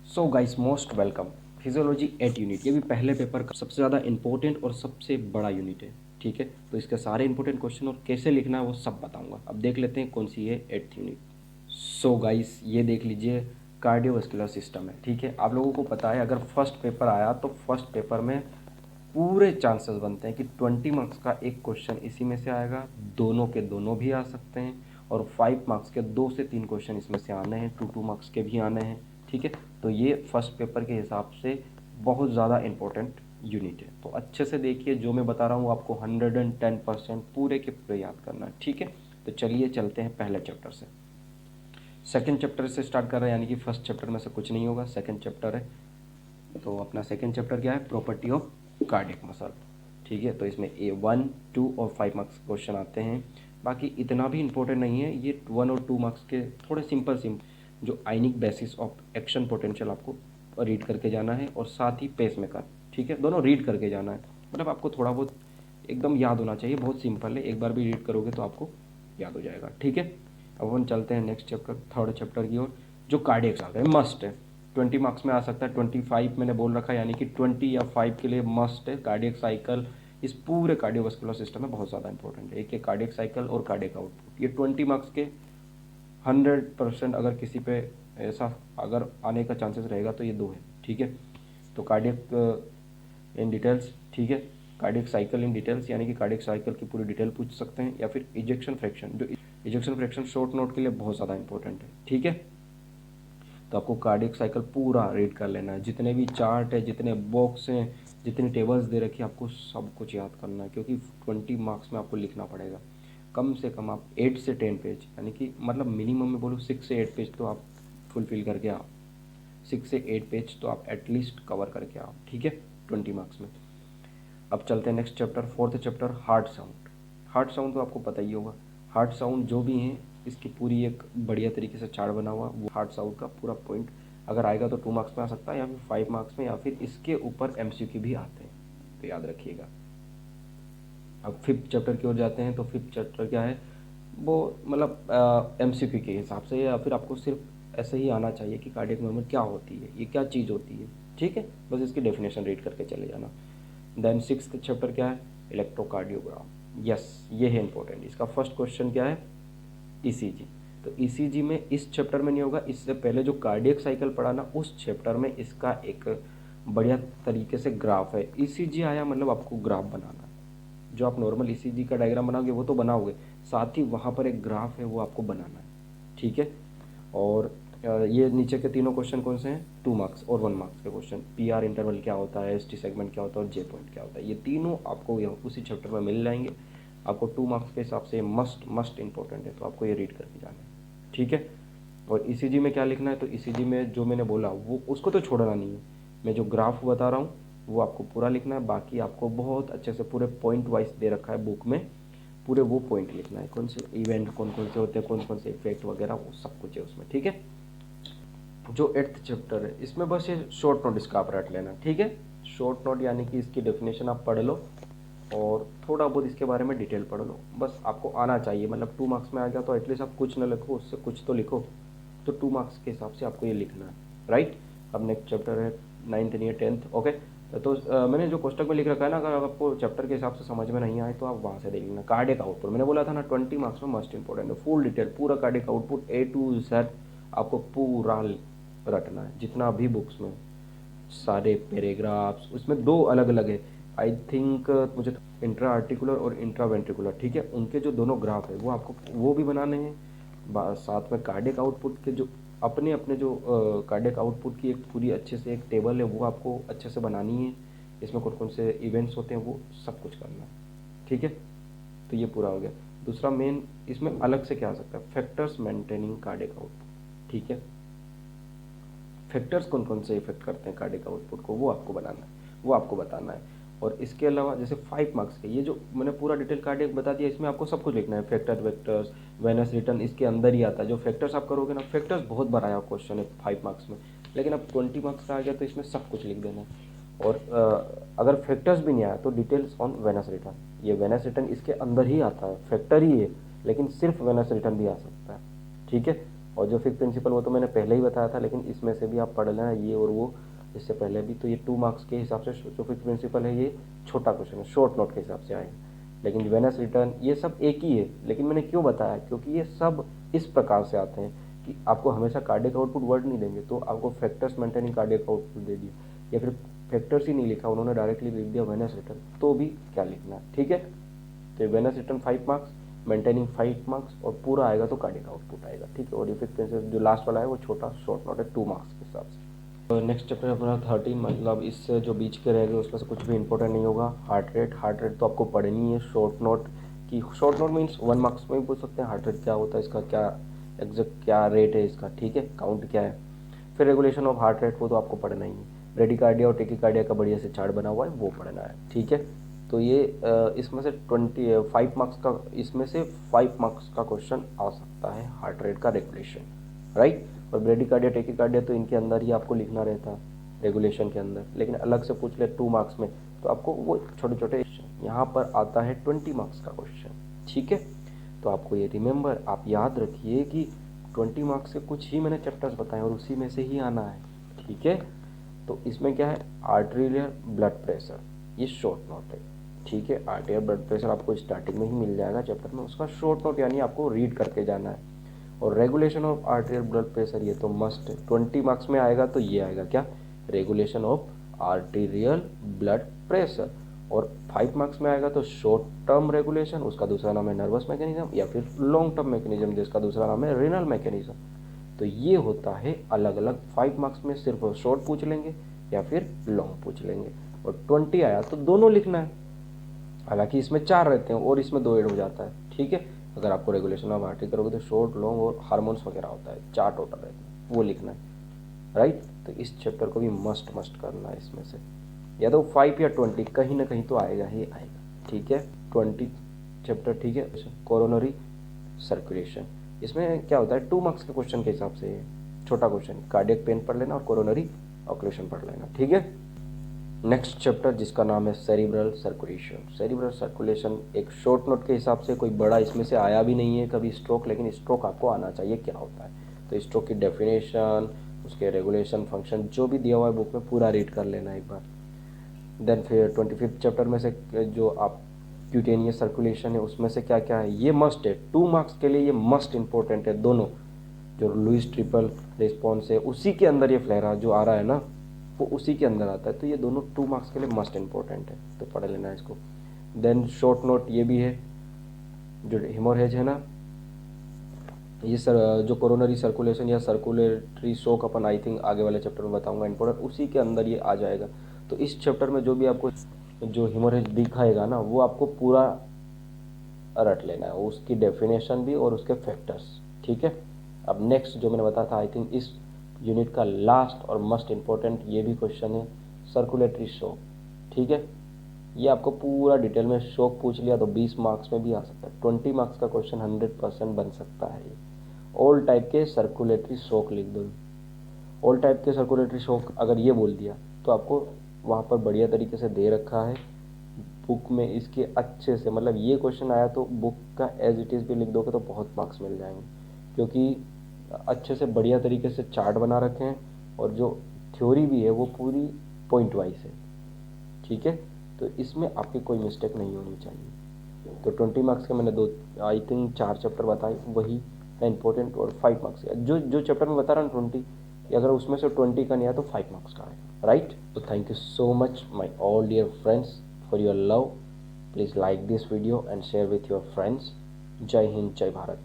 So guys most welcome. Physiology 8 unit, ये भी पहले पेपर का सबसे ज़्यादा इंपॉर्टेंट और सबसे बड़ा यूनिट है। ठीक है, तो इसके सारे इंपॉर्टेंट क्वेश्चन और कैसे लिखना है वो सब बताऊंगा। अब देख लेते हैं कौन सी है 8th यूनिट। सो गाइस ये देख लीजिए, कार्डियोवास्कुलर सिस्टम है। ठीक है, आप लोगों को पता है अगर फर्स्ट पेपर आया तो फर्स्ट पेपर में पूरे चांसेस बनते हैं कि 20 मार्क्स का एक क्वेश्चन इसी में से आएगा, दोनों के दोनों भी आ सकते हैं, और 5 मार्क्स के 2 से 3 क्वेश्चन इसमें से आने हैं, 2 मार्क्स के भी आने हैं। ठीक है, तो ये फर्स्ट पेपर के हिसाब से बहुत ज़्यादा इंपॉर्टेंट यूनिट है। तो अच्छे से देखिए, जो मैं बता रहा हूँ आपको 110% पूरे के पूरे याद करना है। ठीक है, तो चलिए चलते हैं पहले चैप्टर से। सेकेंड चैप्टर से स्टार्ट कर रहे हैं, यानी कि फर्स्ट चैप्टर में से कुछ नहीं होगा, सेकेंड चैप्टर है। तो अपना सेकेंड चैप्टर क्या है? Property of cardiac muscle. ठीक है, तो इसमें A1, 2 और 5 मार्क्स क्वेश्चन आते हैं। बाकी इतना भी इंपॉर्टेंट नहीं है, ये 1 और 2 मार्क्स के थोड़े सिंपल जो ionic basis of action potential आपको रीड करके जाना है, और साथ ही पेस मेकर। ठीक है, दोनों रीड करके जाना है, मतलब आपको थोड़ा बहुत एकदम याद होना चाहिए। बहुत सिंपल है, एक बार भी रीड करोगे तो आपको याद हो जाएगा। ठीक है, अब हम चलते हैं नेक्स्ट चैप्टर, थर्ड चैप्टर की ओर, जो कार्डियक साइकिल है, मस्ट है। 20 मार्क्स में आ सकता है, 25 मैंने बोल रखा है, यानी कि 20 या 5 के लिए मस्ट है। कार्डियक साइकिल इस पूरे कार्डियोवास्कुलर सिस्टम में बहुत ज़्यादा इंपॉर्टेंट है। एक है कार्डियक साइकिल और कार्डियक आउटपुट, ये 20 मार्क्स के 100% अगर किसी पे ऐसा अगर आने का चांसेस रहेगा तो ये दो है। ठीक है, तो कार्डियक इन डिटेल्स, ठीक है, कार्डियक साइकिल इन डिटेल्स, यानी कि कार्डियक साइकिल की पूरी डिटेल पूछ सकते हैं, या फिर इजेक्शन फ्रैक्शन, जो इजेक्शन फ्रैक्शन शॉर्ट नोट के लिए बहुत ज़्यादा इंपॉर्टेंट है। ठीक है, तो आपको कार्डियक साइकिल पूरा रीड कर लेना है, जितने भी चार्ट है, जितने बॉक्स हैं, जितनी टेबल्स दे रखी है, आपको सब कुछ याद करना है, क्योंकि 20 मार्क्स में आपको लिखना पड़ेगा। कम से कम आप 8 से 10 पेज, यानी कि मतलब मिनिमम में बोलो 6 से 8 पेज तो आप फुलफिल करके आओ। 6 से 8 पेज तो आप एटलीस्ट कवर करके आओ। ठीक है, 20 मार्क्स में। अब चलते हैं next chapter, fourth chapter, heart sound. Heart sound तो आपको पता ही होगा, हार्ट साउंड जो भी हैं इसकी पूरी एक बढ़िया तरीके से चार्ट बना हुआ, वो हार्ट साउंड का पूरा पॉइंट अगर आएगा तो 2 मार्क्स में आ सकता है, या फिर 5 मार्क्स में, या फिर इसके ऊपर MCQ भी आते हैं, तो याद रखिएगा। अब फिफ्थ चैप्टर की ओर जाते हैं, तो फिफ्थ चैप्टर क्या है वो, मतलब MCQ के हिसाब से, या फिर आपको सिर्फ ऐसे ही आना चाहिए कि कार्डियक म्यूवमेंट क्या होती है, ये क्या चीज़ होती है। ठीक है, बस इसकी डेफिनेशन रीड करके चले जाना। देन सिक्स्थ चैप्टर क्या है? इलेक्ट्रोकार्डियोग्राम। यस, ये है इंपॉर्टेंट। इसका फर्स्ट क्वेश्चन क्या है? ECG। तो ECG में इस चैप्टर में नहीं होगा, इससे पहले जो कार्डियक साइकिल पढ़ा ना, उस चैप्टर में इसका एक बढ़िया तरीके से ग्राफ है। ECG आया मतलब आपको ग्राफ बनाना है। जो आप नॉर्मल ECG का डायग्राम बनाओगे वो तो बनाओगे, साथ ही वहाँ पर एक ग्राफ है वो आपको बनाना है। ठीक है, और ये नीचे के तीनों क्वेश्चन कौन से हैं? 2 मार्क्स और 1 मार्क्स के क्वेश्चन। PR इंटरवल क्या होता है, ST सेगमेंट क्या होता है, और J पॉइंट क्या होता है, ये तीनों आपको उसी चैप्टर में मिल जाएंगे। आपको 2 मार्क्स के हिसाब से मस्ट इंपॉर्टेंट है, तो आपको ये रीड करके जाना है। ठीक है, और ECG में क्या लिखना है? तो ECG में जो मैंने बोला वो उसको तो छोड़ना नहीं है, मैं जो ग्राफ बता रहा हूँ वो आपको पूरा लिखना है। बाकी आपको बहुत अच्छे से पूरे पॉइंट वाइज दे रखा है बुक में, पूरे वो पॉइंट लिखना है, कौन से इवेंट कौन कौन से होते हैं, कौन कौन से इफेक्ट वगैरह, वो सब कुछ है उसमें। ठीक है, जो 8th चैप्टर है इसमें बस ये शॉर्ट नोट इसका आप रट लेना। ठीक है, शॉर्ट नोट यानी कि इसकी डेफिनेशन आप पढ़ लो और थोड़ा बहुत इसके बारे में डिटेल पढ़ लो, बस आपको आना चाहिए। मतलब 2 मार्क्स में आ गया तो एटलीस्ट आप कुछ ना लिखो, उससे कुछ तो लिखो। तो 2 मार्क्स के हिसाब से आपको ये लिखना है, राइट। अब नेक्स्ट चैप्टर है 9th नहीं है 10th। ओके, तो मैंने जो कोष्टक में लिख रखा है ना, अगर आपको चैप्टर के हिसाब से समझ में नहीं आए तो आप वहाँ से देख लेना। कार्डियक आउटपुट मैंने बोला था ना 20 मार्क्स में मस्ट इंपॉर्टेंट है, फुल डिटेल पूरा cardiac output A to Z आपको पूरा रटना है, जितना भी बुक्स में सारे पैराग्राफ्स, उसमें दो अलग अलग है आई थिंक मुझे, इंट्रा आर्टिकुलर और इंट्रा वेंट्रिकुलर। ठीक है, उनके जो दोनों ग्राफ है वो आपको वो भी बनाने हैं। साथ में कार्डियक आउटपुट के जो अपने अपने जो कार्डियक आउटपुट की एक पूरी अच्छे से एक टेबल है वो आपको अच्छे से बनानी है। इसमें कौन कौन से इवेंट्स होते हैं वो सब कुछ करना है। ठीक है, तो ये पूरा हो गया। दूसरा मेन इसमें अलग से क्या आ सकता है? Factors maintaining cardiac output. ठीक है, फैक्टर्स कौन कौन से इफेक्ट करते हैं कार्डियक आउटपुट को, वो आपको बनाना है, वो आपको बताना है। और इसके अलावा जैसे 5 मार्क्स के ये जो मैंने पूरा डिटेल कार्डियक बता दिया, इसमें आपको सब कुछ लिखना है। फैक्टर, वेक्टर्स, वेनस रिटर्न इसके अंदर ही आता है। जो फैक्टर्स आप करोगे ना, फैक्टर्स बहुत बड़ा आया क्वेश्चन है 5 मार्क्स में, लेकिन अब 20 मार्क्स का आ गया तो इसमें सब कुछ लिख देना है। और अगर फैक्टर्स भी नहीं आया तो डिटेल्स ऑन वेनस रिटर्न, ये वेनस रिटर्न इसके अंदर ही आता है, फैक्टर ही है लेकिन सिर्फ वेनस रिटर्न भी आ सकता है। ठीक है, और जो फिफ्थ प्रिंसिपल वो तो मैंने पहले ही बताया था, लेकिन इसमें से भी आप पढ़ लेना ये और वो इससे पहले भी। तो ये 2 मार्क्स के हिसाब से जो फिफ्थ प्रिंसिपल है ये छोटा क्वेश्चन है, शॉर्ट नोट के हिसाब से आएगा। लेकिन वेनस रिटर्न ये सब एक ही है, लेकिन मैंने क्यों बताया, क्योंकि ये सब इस प्रकार से आते हैं कि आपको हमेशा कार्डियक आउटपुट वर्ड नहीं देंगे, तो आपको फैक्टर्स मेंटेनिंग कार्डियक आउटपुट दे दिया, या फिर फैक्टर्स ही नहीं लिखा, उन्होंने डायरेक्टली लिख दिया वेनस रिटर्न, तो भी क्या लिखना है, ठीक है। तो Venus return 5 marks, maintaining 5 marks, और पूरा आएगा तो कार्डियक आउटपुट आएगा, ठीक है। और इफेक्ट जो लास्ट वाला है वो छोटा शॉर्ट नोट है 2 मार्क्स के हिसाब से। तो नेक्स्ट चैप्टर अपना 13, मतलब इससे जो बीच के रह गए उसमें से कुछ भी इंपॉर्टेंट नहीं होगा। हार्ट रेट तो आपको पढ़नी है, शॉर्ट नोट की। शॉर्ट नोट मीन्स 1 मार्क्स में भी पूछ सकते हैं हार्ट रेट क्या होता है, इसका क्या एग्जैक्ट क्या रेट है इसका, ठीक है, काउंट क्या है। फिर रेगुलेशन ऑफ हार्ट रेट वो तो आपको पढ़ना ही है। ब्रेडिकार्डिया और टेकिकार्डिया का बढ़िया से चार्ट बना हुआ है वो पढ़ना है, ठीक है। तो ये इसमें से 5 मार्क्स का, इसमें से 5 मार्क्स का क्वेश्चन आ सकता है हार्ट रेट का रेगुलेशन, राइट। और ब्रेडिकार्डिया टेकिकार्डिया तो इनके अंदर ही आपको लिखना रहता है रेगुलेशन के अंदर, लेकिन अलग से पूछ ले 2 मार्क्स में तो आपको वो छोटे छोटे क्वेश्चन, यहाँ पर आता है 20 मार्क्स का क्वेश्चन, ठीक है। तो आपको ये रिमेंबर, आप याद रखिए कि 20 मार्क्स से कुछ ही मैंने चैप्टर्स बताए और उसी में से ही आना है, ठीक है। तो इसमें क्या है, आर्टेरियल ब्लड प्रेशर, ये शॉर्ट नोट है, ठीक है। आर्टेरियल ब्लड प्रेशर आपको स्टार्टिंग में ही मिल जाएगा चैप्टर में, उसका शॉर्ट नोट यानी आपको रीड करके जाना है। और regulation of arterial blood pressure ये तो मस्ट है, 20 मार्क्स में आएगा तो ये आएगा क्या, regulation of arterial blood pressure. और 5 मार्क्स में आएगा तो शॉर्ट टर्म रेगुलेशन, उसका दूसरा नाम है नर्वस मैकेनिज्म, या फिर लॉन्ग टर्म मैकेनिज्म जिसका दूसरा नाम है रेनल मैकेनिज्म। तो ये होता है अलग अलग, 5 मार्क्स में सिर्फ शॉर्ट पूछ लेंगे या फिर लॉन्ग पूछ लेंगे। और 20 आया तो दोनों लिखना है, हालांकि इसमें 4 रहते हैं और इसमें 2 ऐड हो जाता है, ठीक है। अगर आपको रेगुलेशन ऑफ हार्ट करोगे तो शॉर्ट, लॉन्ग और हार्मोन्स वगैरह होता है, 4 टोटल रहते हैं, वो लिखना है, राइट। तो इस चैप्टर को भी मस्ट करना है, इसमें से या तो 5 या 20 कहीं ना कहीं तो आएगा ही आएगा, ठीक है। 20 चैप्टर, ठीक है। कोरोनरी सर्कुलेशन, इसमें क्या होता है 2 मार्क्स के क्वेश्चन के हिसाब से छोटा क्वेश्चन, कार्डियक पेन पढ़ लेना और कोरोनरी ऑक्लूशन पढ़ लेना, ठीक है। नेक्स्ट चैप्टर जिसका नाम है सेरिब्रल सर्कुलेशन। सेरिब्रल सर्कुलेशन एक शॉर्ट नोट के हिसाब से कोई बड़ा इसमें से आया भी नहीं है कभी स्ट्रोक, लेकिन स्ट्रोक आपको आना चाहिए क्या होता है। तो स्ट्रोक की डेफिनेशन, उसके रेगुलेशन, फंक्शन जो भी दिया हुआ है बुक में पूरा रीड कर लेना एक बार। देन फिर 25 चैप्टर में से जो आप क्यूटेनियस सर्कुलेशन है उसमें से क्या क्या है, ये मस्ट है 2 मार्क्स के लिए, ये मस्ट इंपॉर्टेंट है दोनों। जो लुईस ट्रिपल रिस्पॉन्स है उसी के अंदर ये फ्लेरा जो आ रहा है ना वो उसी के अंदर आता है, तो ये दोनों 2 मार्क्स के लिए मस्ट इंपॉर्टेंट है, तो पढ़ लेना इसको। देन शॉर्ट नोट ये भी है, जो हेमोरेज है ना, ये सर जो कोरोनरी सर्कुलेशन या circulatory shock upon I think आगे वाले चैप्टर में बताऊंगा इंपॉर्टेंट, उसी के अंदर ये आ जाएगा। तो इस चैप्टर में जो भी आपको जो हेमोरेज दिखाएगा ना वो आपको पूरा रट लेना है, उसकी डेफिनेशन भी और उसके फैक्टर्स, ठीक है। अब नेक्स्ट जो मैंने बताया था आई थिंक इस यूनिट का लास्ट और मस्ट इम्पोर्टेंट ये भी क्वेश्चन है, सर्कुलेटरी शॉक, ठीक है। ये आपको पूरा डिटेल में शॉक पूछ लिया तो 20 मार्क्स में भी आ सकता है, 20 मार्क्स का क्वेश्चन 100% बन सकता है। ऑल टाइप के सर्कुलेटरी शॉक लिख दो, ऑल टाइप के सर्कुलेटरी शॉक अगर ये बोल दिया तो आपको वहाँ पर बढ़िया तरीके से दे रखा है बुक में इसके अच्छे से, मतलब ये क्वेश्चन आया तो बुक का एज इट इज़ भी लिख दोगे तो बहुत मार्क्स मिल जाएंगे, क्योंकि अच्छे से बढ़िया तरीके से चार्ट बना रखे हैं और जो थ्योरी भी है वो पूरी पॉइंट वाइज है, ठीक है। तो इसमें आपकी कोई मिस्टेक नहीं होनी चाहिए। तो 20 मार्क्स के मैंने 2 आई थिंक 4 चैप्टर बताए वही है इंपॉर्टेंट, और 5 मार्क्स का जो चैप्टर में बता रहा हूँ 20, अगर उसमें से 20 का नहीं आया तो 5 मार्क्स का आएगा, राइट। तो thank you so much my all dear friends for your love, please like this video and share with your friends. जय हिंद, जय भारत।